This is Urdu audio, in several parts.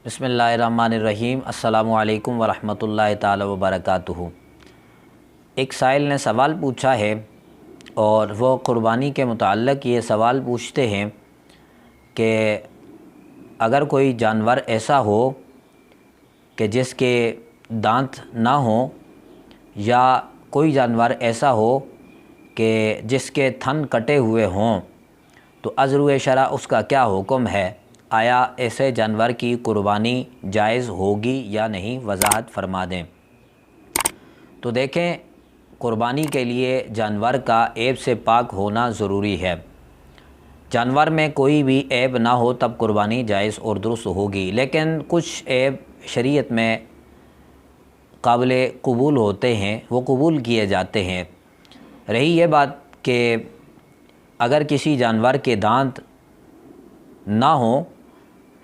بسم اللہ الرحمن الرحیم۔ السلام علیکم ورحمۃ اللہ تعالی وبرکاتہ۔ ایک سائل نے سوال پوچھا ہے اور وہ قربانی کے متعلق یہ سوال پوچھتے ہیں کہ اگر کوئی جانور ایسا ہو کہ جس کے دانت نہ ہوں، یا کوئی جانور ایسا ہو کہ جس کے تھن کٹے ہوئے ہوں، تو از روئے شرع اس کا کیا حکم ہے؟ آیا ایسے جانور کی قربانی جائز ہوگی یا نہیں؟ وضاحت فرما دیں۔ تو دیکھیں، قربانی کے لیے جانور کا عیب سے پاک ہونا ضروری ہے۔ جانور میں کوئی بھی عیب نہ ہو تب قربانی جائز اور درست ہوگی، لیکن کچھ عیب شریعت میں قابل قبول ہوتے ہیں، وہ قبول کیے جاتے ہیں۔ رہی یہ بات کہ اگر کسی جانور کے دانت نہ ہوں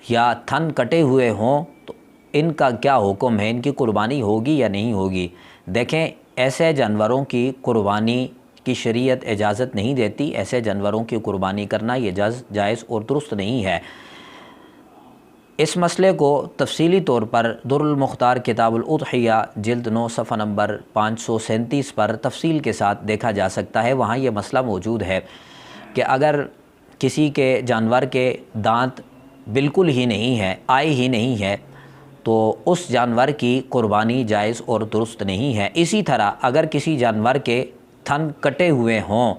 یا تھن کٹے ہوئے ہوں تو ان کا کیا حکم ہے؟ ان کی قربانی ہوگی یا نہیں ہوگی؟ دیکھیں، ایسے جانوروں کی قربانی کی شریعت اجازت نہیں دیتی۔ ایسے جانوروں کی قربانی کرنا یہ جائز اور درست نہیں ہے۔ اس مسئلے کو تفصیلی طور پر در المختار کتاب الاضحیہ جلد 9 صفحہ نمبر 537 پر تفصیل کے ساتھ دیکھا جا سکتا ہے۔ وہاں یہ مسئلہ موجود ہے کہ اگر کسی کے جانور کے دانت بالکل ہی نہیں ہے، آئے ہی نہیں ہے، تو اس جانور کی قربانی جائز اور درست نہیں ہے۔ اسی طرح اگر کسی جانور کے تھن کٹے ہوئے ہوں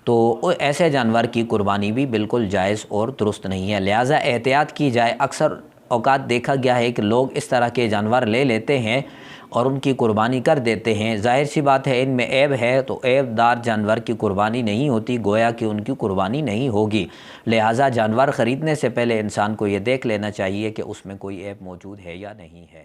تو ایسے جانور کی قربانی بھی بالکل جائز اور درست نہیں ہے۔ لہٰذا احتیاط کی جائے۔ اکثر اوقات دیکھا گیا ہے کہ لوگ اس طرح کے جانور لے لیتے ہیں اور ان کی قربانی کر دیتے ہیں۔ ظاہر سی بات ہے، ان میں عیب ہے تو عیب دار جانور کی قربانی نہیں ہوتی، گویا کہ ان کی قربانی نہیں ہوگی۔ لہٰذا جانور خریدنے سے پہلے انسان کو یہ دیکھ لینا چاہیے کہ اس میں کوئی عیب موجود ہے یا نہیں ہے۔